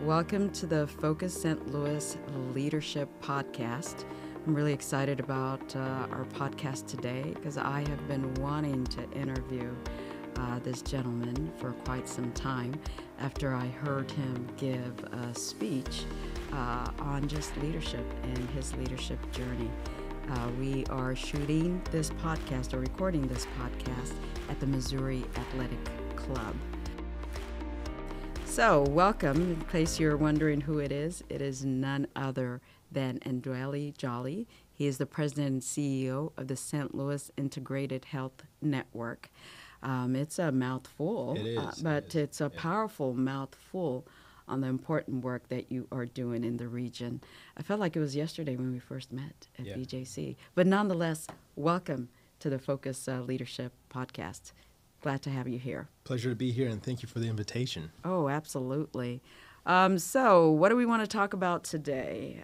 Welcome to the Focus St. Louis Leadership Podcast. I'm really excited about our podcast today because I have been wanting to interview this gentleman for quite some time after I heard him give a speech on just leadership and his leadership journey. We are shooting this podcast or recording this podcast at the Missouri Athletic Club. So, welcome. In case you're wondering who it is none other than Andwele Jolly. He is the president and CEO of the St. Louis Integrated Health Network. It's a mouthful, It is, but it's a powerful mouthful on the important work that you are doing in the region. I felt like it was yesterday when we first met at BJC. But nonetheless, welcome to the Focus Leadership Podcast. Glad to have you here. Pleasure to be here, and thank you for the invitation. Oh, absolutely. So what do we want to talk about today?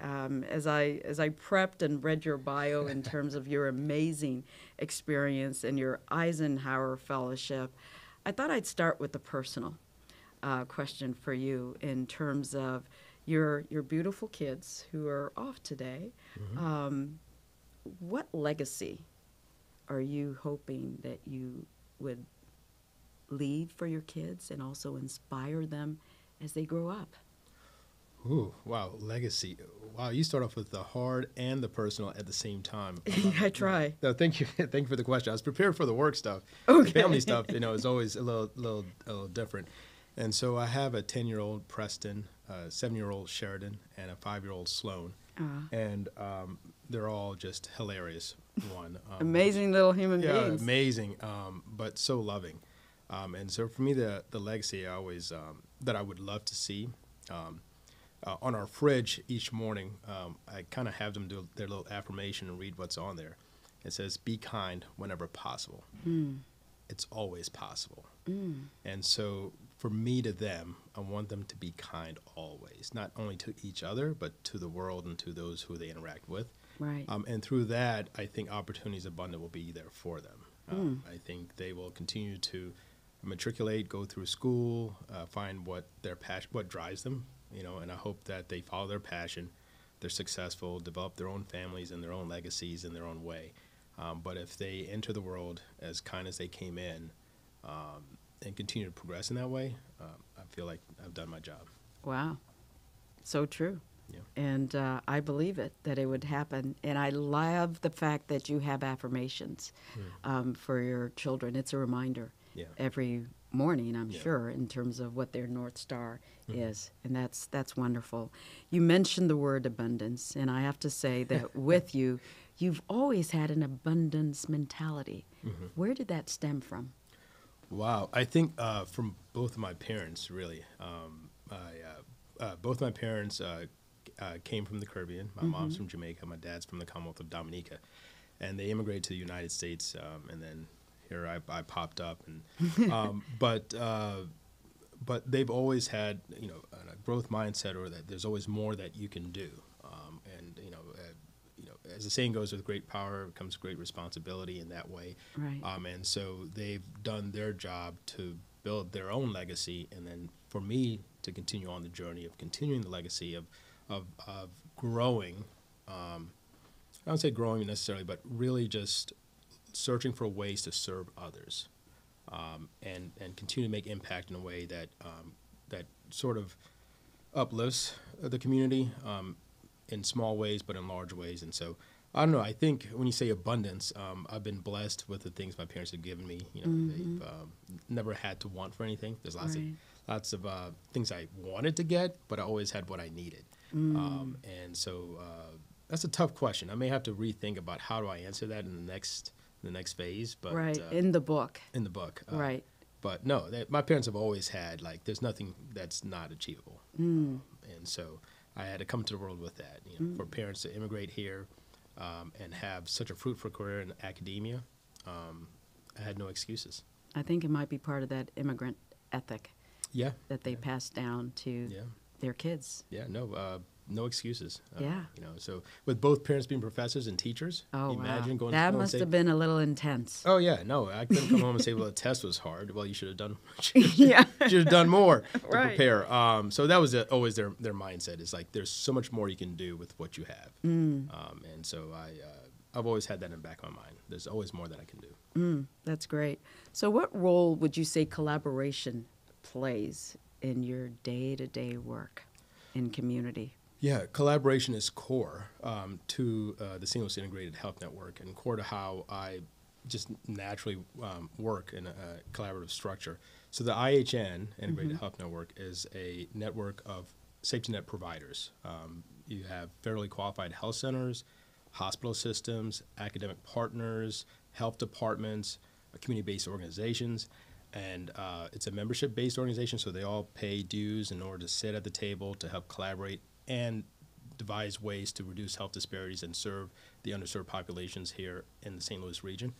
As I prepped and read your bio in terms of your amazing experience and your Eisenhower Fellowship, I thought I'd start with the personal question for you in terms of your beautiful kids who are off today. Mm-hmm. What legacy are you hoping that you would leave for your kids and also inspire them as they grow up? Ooh, wow, legacy. Wow, you start off with the hard and the personal at the same time. I try. No, thank you. Thank you for the question. I was prepared for the work stuff. Okay. The family stuff, is always a little different. And so I have a 10-year-old Preston, a 7-year-old Sheridan, and a 5-year-old Sloan. And they're all just hilarious. Amazing little human beings. Yeah, amazing, but so loving. And so for me, the legacy I always that I would love to see on our fridge each morning, I kind of have them do their little affirmation and read what's on there. It says, "Be kind whenever possible." It's always possible. And so for me to them, I want them to be kind always, not only to each other, but to the world and to those who they interact with. Right. And through that, I think opportunities abundant will be there for them. I think they will continue to matriculate, go through school, find what their passion, what drives them, and I hope that they follow their passion, they're successful, develop their own families and their own legacies in their own way. But if they enter the world as kind as they came in and continue to progress in that way, I feel like I've done my job. Wow. So true. Yeah. And I believe that it would happen. And I love the fact that you have affirmations for your children. It's a reminder every morning, I'm sure, in terms of what their North Star is. And that's wonderful. You mentioned the word abundance, and I have to say that with you, you've always had an abundance mentality. Where did that stem from? Wow. I think from both of my parents, really. Both my parents came from the Caribbean. My mom's from Jamaica. My dad's from the Commonwealth of Dominica. And they immigrated to the United States, and then here I popped up. And but they've always had, a growth mindset, or that there's always more that you can do. And as the saying goes, with great power comes great responsibility in that way. Right. And so they've done their job to build their own legacy, and then for me to continue on the journey of continuing the legacy of growing. I don't say growing necessarily, but really just searching for ways to serve others, and continue to make impact in a way that that sort of uplifts the community in small ways, but in large ways. And so I don't know. I think when you say abundance, I've been blessed with the things my parents have given me. They've never had to want for anything. There's lots of things I wanted to get, but I always had what I needed. And so that's a tough question. I may have to rethink about how do I answer that in the next phase. But in the book. In the book. Right. But no, my parents have always had, there's nothing that's not achievable. And so I had to come to the world with that. For parents to immigrate here and have such a fruitful career in academia, I had no excuses. I think it might be part of that immigrant ethic. Yeah. That they passed down to their kids. Yeah, no. no excuses. Yeah. So with both parents being professors and teachers, Oh, imagine wow. going to That school must and say, have been a little intense. oh yeah, no, I couldn't come home and say, well, the test was hard. Well, you should have done, Yeah. should have done more to Right. prepare. So that was always their mindset. Is like, there's so much more you can do with what you have. And so I've always had that in the back of my mind. There's always more that I can do. That's great. So what role would you say collaboration plays in your day-to-day work in community? Yeah, collaboration is core to the Seamless Integrated Health Network and core to how I just naturally work in a collaborative structure. So the IHN, Integrated Health Network, is a network of safety net providers. You have federally qualified health centers, hospital systems, academic partners, health departments, community-based organizations, and it's a membership-based organization, so they all pay dues in order to sit at the table to help collaborate and devise ways to reduce health disparities and serve the underserved populations here in the St. Louis region.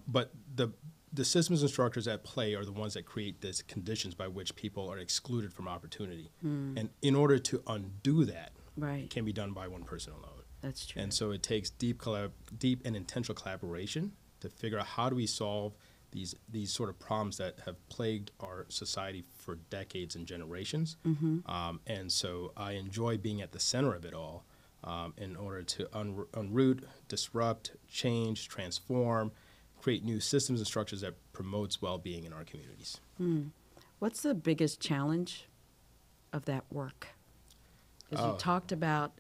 But the systems and structures at play are the ones that create these conditions by which people are excluded from opportunity. And in order to undo that, Right. it can be done by one person alone. That's true. And so it takes deep and intentional collaboration to figure out how do we solve these sort of problems that have plagued our society for decades and generations. And so I enjoy being at the center of it all in order to unroot, disrupt, change, transform, create new systems and structures that promotes well-being in our communities. What's the biggest challenge of that work? Because you talked about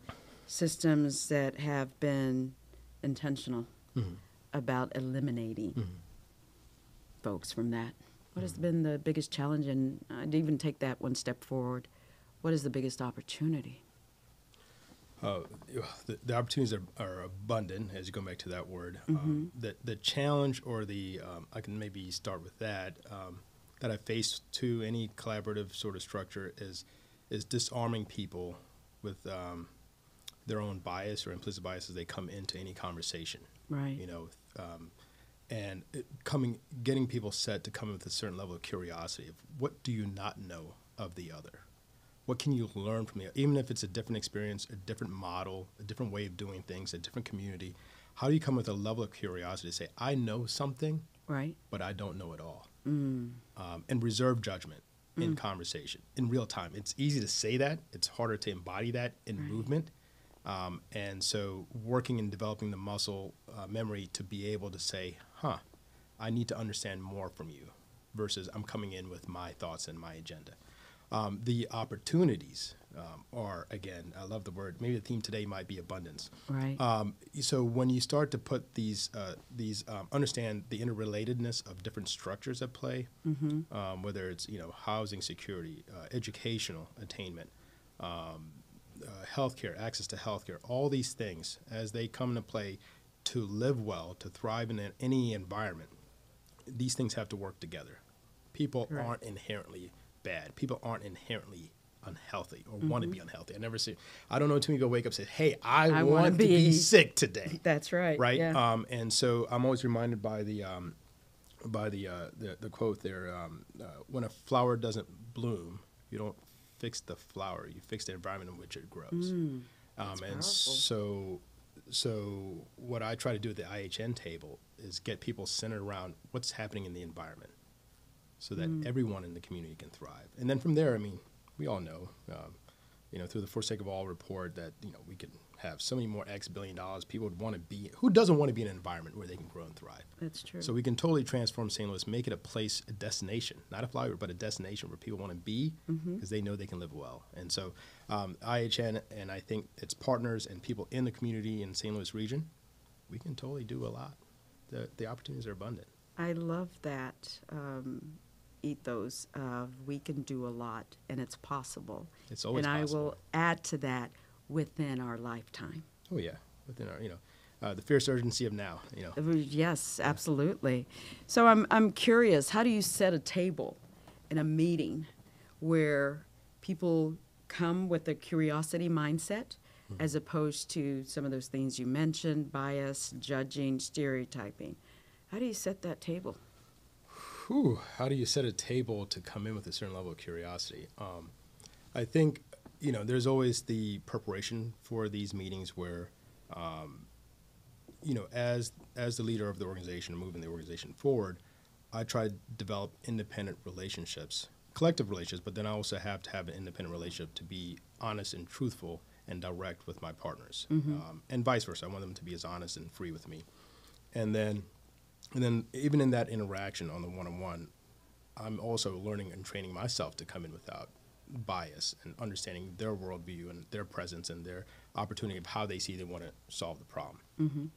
systems that have been intentional about eliminating folks from that. What has been the biggest challenge? And I'd even take that one step forward. What is the biggest opportunity? The opportunities are abundant, as you go back to that word. The challenge, or I can maybe start with that I face to any collaborative sort of structure is disarming people with their own bias or implicit bias as they come into any conversation. Right. And getting people set to come in with a certain level of curiosity of what do you not know of the other? What can you learn from the other? Even if it's a different experience, a different model, a different way of doing things, a different community, how do you come with a level of curiosity to say, I know something, Right. but I don't know it all? And reserve judgment in conversation, in real time. It's easy to say that. It's harder to embody that in movement. And so working and developing the muscle memory to be able to say, I need to understand more from you versus I'm coming in with my thoughts and my agenda. The opportunities are, again, I love the word, maybe the theme today might be abundance. Right. So when you start to put these understand the interrelatedness of different structures at play, whether it's, housing security, educational attainment, healthcare, access to healthcare, all these things as they come into play to live well, to thrive in any environment, these things have to work together. People aren't inherently bad. People aren't inherently unhealthy or want to be unhealthy. I don't know too many people wake up and say, hey, I want to be sick today. That's right. Right? Yeah. And so I'm always reminded by the quote there, when a flower doesn't bloom, you don't fix the flower, you fix the environment in which it grows. And powerful. so what I try to do at the IHN table is get people centered around what's happening in the environment so that everyone in the community can thrive. And then from there, we all know, through the For Sake of All report that, we could have so many more X billion dollars. People would want to be, who doesn't want to be in an environment where they can grow and thrive? That's true. So we can totally transform St. Louis, make it a place, a destination, not a flyover, but a destination where people want to be because they know they can live well. And so IHN, and I think its partners and people in the community in St. Louis region, we can totally do a lot. The opportunities are abundant. I love that ethos of we can do a lot and it's possible. It's always possible. And possible. I will add to that within our lifetime. Oh yeah, within our, the fierce urgency of now, Yes, absolutely. So I'm curious, how do you set a table in a meeting where people come with a curiosity mindset as opposed to some of those things you mentioned, bias, judging, stereotyping? How do you set that table? How do you set a table to come in with a certain level of curiosity? I think there's always the preparation for these meetings where, as the leader of the organization, moving the organization forward, I try to develop independent relationships, collective relationships, but then I also have to have an independent relationship to be honest and truthful and direct with my partners, and vice versa. I want them to be as honest and free with me. And then even in that interaction on the one-on-one, I'm also learning and training myself to come in without bias and understanding their worldview and their presence and their opportunity of how they see they want to solve the problem.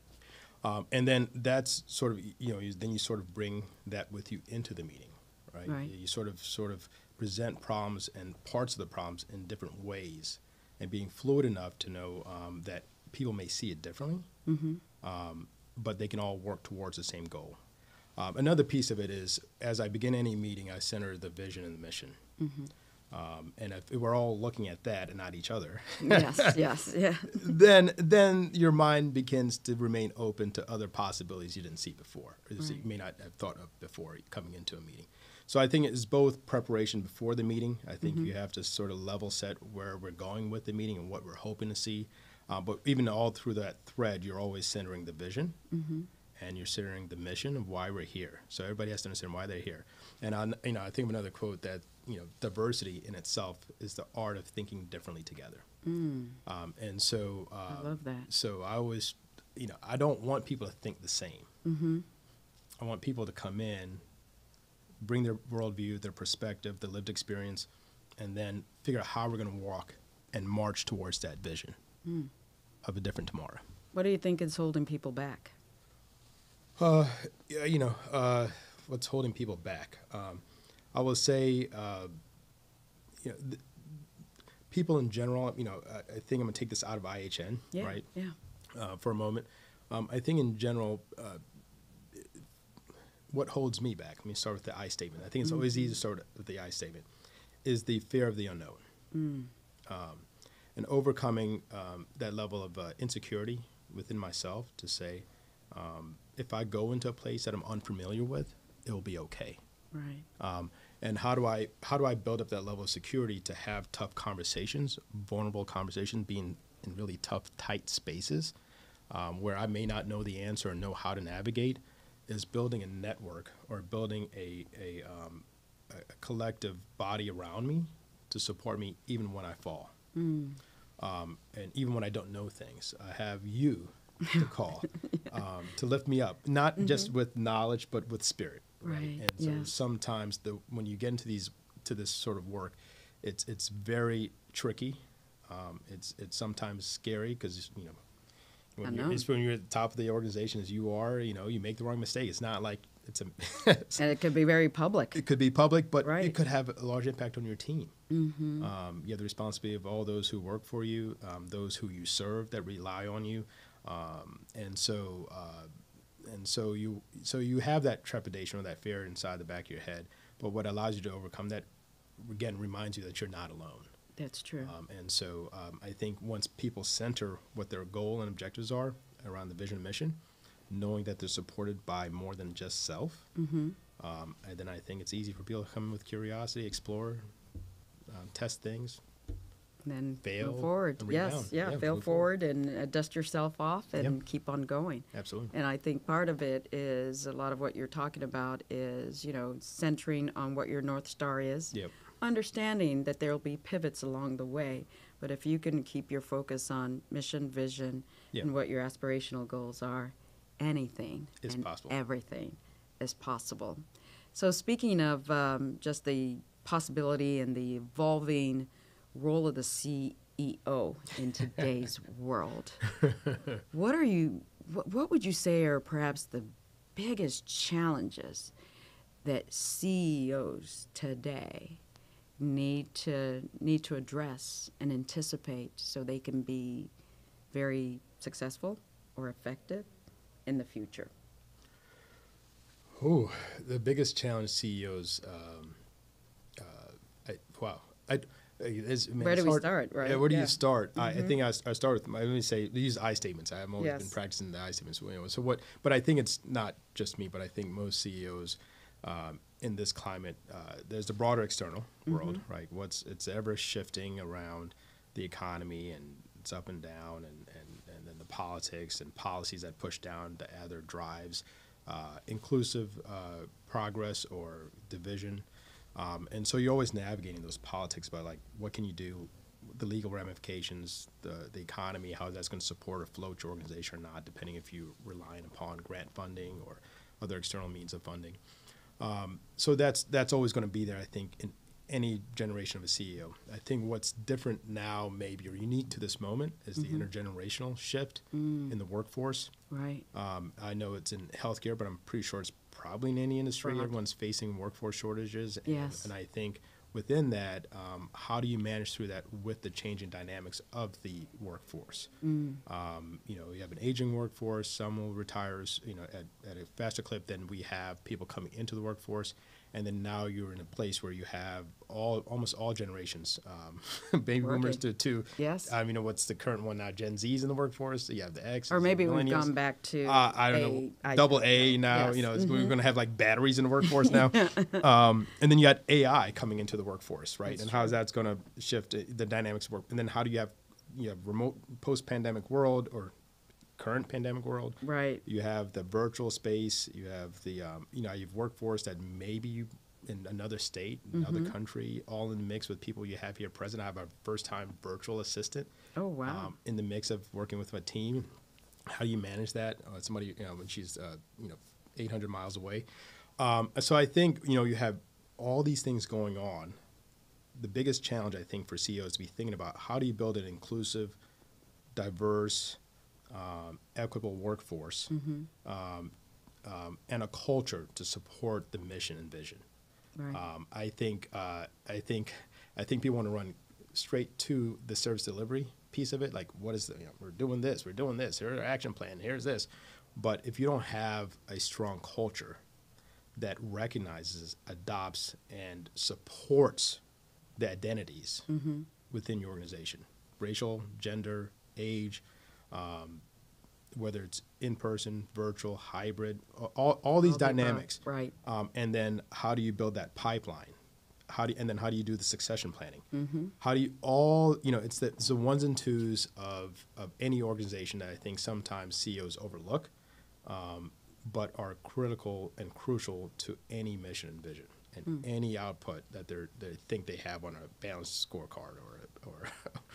And then that's sort of, then you sort of bring that with you into the meeting, right? You sort of present problems and parts of the problems in different ways and being fluid enough to know that people may see it differently, but they can all work towards the same goal. Another piece of it is, as I begin any meeting, I center the vision and the mission. And if we're all looking at that and not each other, then your mind begins to remain open to other possibilities you didn't see before, or you may not have thought of before coming into a meeting. So I think it's both preparation before the meeting. I think you have to sort of level set where we're going with the meeting and what we're hoping to see. But even all through that thread, you're always centering the vision. And you're centering the mission of why we're here. So everybody has to understand why they're here. And I think of another quote that diversity in itself is the art of thinking differently together. And so I love that. So I always, I don't want people to think the same. I want people to come in, bring their worldview, their perspective, their lived experience, and then figure out how we're going to walk and march towards that vision of a different tomorrow. What do you think is holding people back? What's holding people back? I will say, people in general, I think I'm going to take this out of IHN, right? For a moment. I think in general, what holds me back, let me start with the I statement. I think it's always easy to start with the I statement, is the fear of the unknown. And overcoming that level of insecurity within myself to say, if I go into a place that I'm unfamiliar with, it will be okay. Right. And how do I build up that level of security to have tough conversations, vulnerable conversations, being in really tough, tight spaces where I may not know the answer or know how to navigate, is building a network or building a collective body around me to support me even when I fall. And even when I don't know things, I have you to call to lift me up, not just with knowledge, but with spirit. Right. And so sometimes when you get into this sort of work, it's very tricky. It's sometimes scary because when you're at the top of the organization as you are, you make the wrong mistake. It's not like it's a and it could be very public. It could be public, but it could have a large impact on your team. You have the responsibility of all those who work for you, those who you serve that rely on you. And so you have that trepidation or that fear inside the back of your head, but what allows you to overcome that, again, reminds you that you're not alone. That's true. And so I think once people center what their goal and objectives are around the vision and mission, knowing that they're supported by more than just self, and then I think it's easy for people to come in with curiosity, explore, test things. And then fail forward. Fail forward and dust yourself off and keep on going. Absolutely. And I think part of it is a lot of what you're talking about is, centering on what your North Star is. Understanding that there'll be pivots along the way. But if you can keep your focus on mission, vision, and what your aspirational goals are, anything is possible. Everything is possible. So speaking of just the possibility and the evolving role of the CEO in today's world, what would you say are perhaps the biggest challenges that CEOs today need to address and anticipate so they can be very successful or effective in the future? The biggest challenge CEOs. Where do we start? Right? Yeah, where do you start? I think I start with. Let me say, these I statements. I've always been practicing the I statements. So but I think it's not just me, but I think most CEOs in this climate, there's the broader external world, right? It's ever shifting around the economy and it's up and down, and then the politics and policies that push down that either drives inclusive progress or division. And so you're always navigating those politics by like, what can you do, the legal ramifications, the economy, how that's going to support or float your organization or not, depending if you're relying upon grant funding or other external means of funding. So that's always going to be there, I think, in any generation of a CEO. I think what's different now, maybe, or unique to this moment, is the intergenerational shift in the workforce. Right. I know it's in healthcare, but I'm pretty sure it's probably in any industry. Right. Everyone's facing workforce shortages. Yes. And I think within that, how do you manage through that with the changing dynamics of the workforce? You have an aging workforce. Some will retire, at a faster clip than we have people coming into the workforce. And then now you're in a place where you have almost all generations, baby boomers to yes. What's the current one now? Gen Z's in the workforse. You have the X. Or maybe we've gone back to I don't know, double A now. Yes. We're going to have like batteries in the workforce now. And then you got AI coming into the workforce, right? That's and how's that's going to shift the dynamics of work? And then how do you have remote post-pandemic world or current pandemic world? Right. You have the virtual space. You have the you have workforce that maybe you in another state, another country, all in the mix with people you have here present. I have a first-time virtual assistant. Oh wow! In the mix of working with my team. How do you manage that? Somebody when she's 800 miles away. So I think you have all these things going on. The biggest challenge I think for CEOs is to be thinking about how do you build an inclusive, diverse, equitable workforce, and a culture to support the mission and vision. Right. I think people want to run straight to the service delivery piece of it. Like, what is we're doing this, here's our action plan, here's this. But if you don't have a strong culture that recognizes, adopts, and supports the identities within your organization, racial, gender, age, whether it's in-person, virtual, hybrid, all these dynamics. Right. And then how do you build that pipeline? How do you do the succession planning? How do you it's the ones and twos of any organization that I think sometimes CEOs overlook, but are critical and crucial to any mission and vision and any output that they think they have on a balanced scorecard or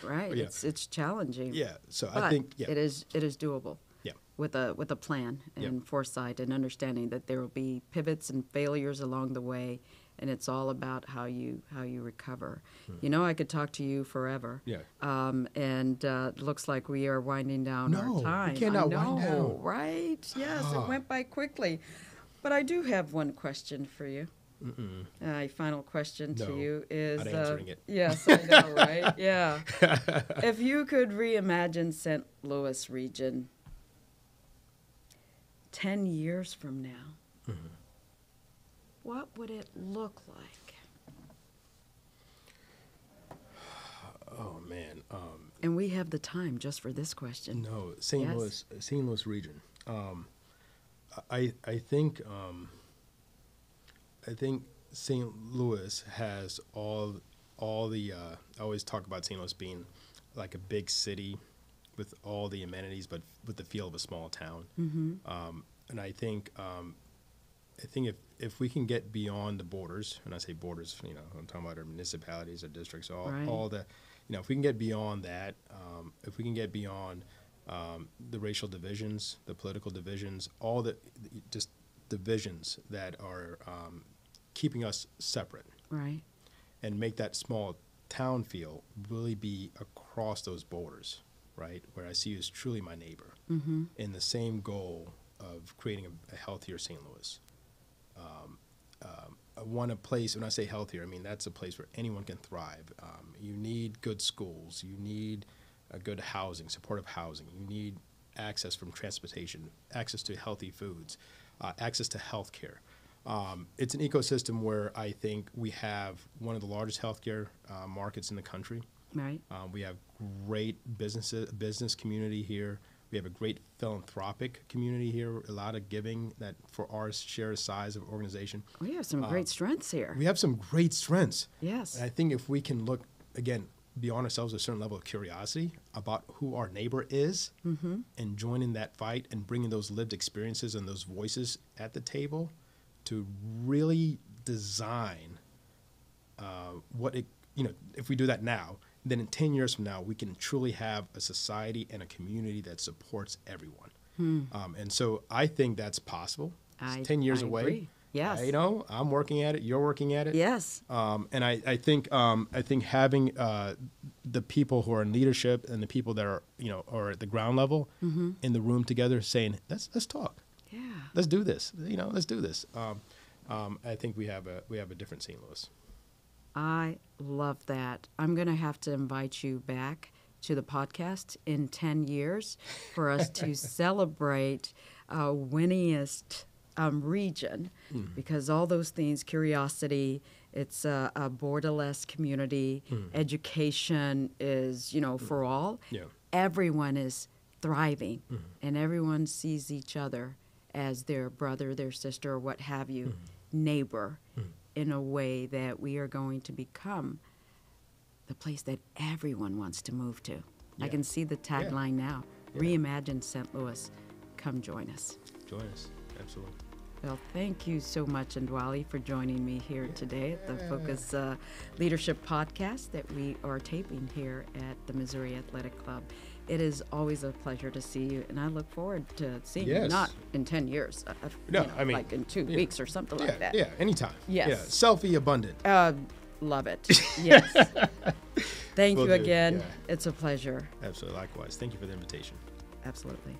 right. It's challenging. Yeah. So but I think it is doable. Yeah. With a plan and foresight and understanding that there will be pivots and failures along the way, and it's all about how you recover. I could talk to you forever. Yeah. And it looks like we are winding down our time. We cannot wind down. Right? Yes, it went by quickly. But I do have one question for you. Final question to you is... Not answering it. Yes, I know, right? Yeah. If you could reimagine St. Louis region 10 years from now, what would it look like? Oh man! And we have the time just for this question. No, St. Louis region. I think St. Louis has all the. I always talk about St. Louis being like a big city with all the amenities, but with the feel of a small town. And I think if we can get beyond the borders, and I say borders, I'm talking about our municipalities, our districts, all the, if we can get beyond that, if we can get beyond the racial divisions, the political divisions, all the just divisions that are keeping us separate, right, and make that small town feel really be across those borders, right, where I see you as truly my neighbor, in the same goal of creating a healthier St. Louis. I want a place, when I say healthier, I mean that's a place where anyone can thrive. You need good schools. You need good housing, supportive housing. You need access from transportation, access to healthy foods, access to health care. It's an ecosystem where I think we have one of the largest healthcare markets in the country. Right. We have great business community here. We have a great philanthropic community here, a lot of giving that for our share size of organization. We have some great strengths here. We have some great strengths. Yes. And I think if we can look, again, beyond ourselves a certain level of curiosity about who our neighbor is, and joining that fight and bringing those lived experiences and those voices at the table to really design if we do that now, then in 10 years from now, we can truly have a society and a community that supports everyone. And so I think that's possible. It's 10 years away. Agree. Yes. I'm working at it. You're working at it. Yes. And I think having the people who are in leadership and the people that are or at the ground level in the room together, saying let's talk. Yeah. Let's do this. Let's do this. I think we have a different St. Louis. I love that. I'm going to have to invite you back to the podcast in 10 years for us to celebrate our winningest region, because all those things, curiosity, it's a borderless community, education is, for all. Yeah. Everyone is thriving, and everyone sees each other as their brother, their sister, or what have you, neighbor, in a way that we are going to become the place that everyone wants to move to. Yeah. I can see the tagline now. Yeah. Reimagine St. Louis. Come join us. Join us. Absolutely. Well, thank you so much, Andwele, for joining me here today at the Focus Leadership Podcast that we are taping here at the Missouri Athletic Club. It is always a pleasure to see you, and I look forward to seeing you, not in 10 years, like in 2 weeks or something like that. Yeah, anytime. Yes. Yeah, selfie abundant. Love it. Yes. Thank you again. Yeah. It's a pleasure. Absolutely. Likewise. Thank you for the invitation. Absolutely.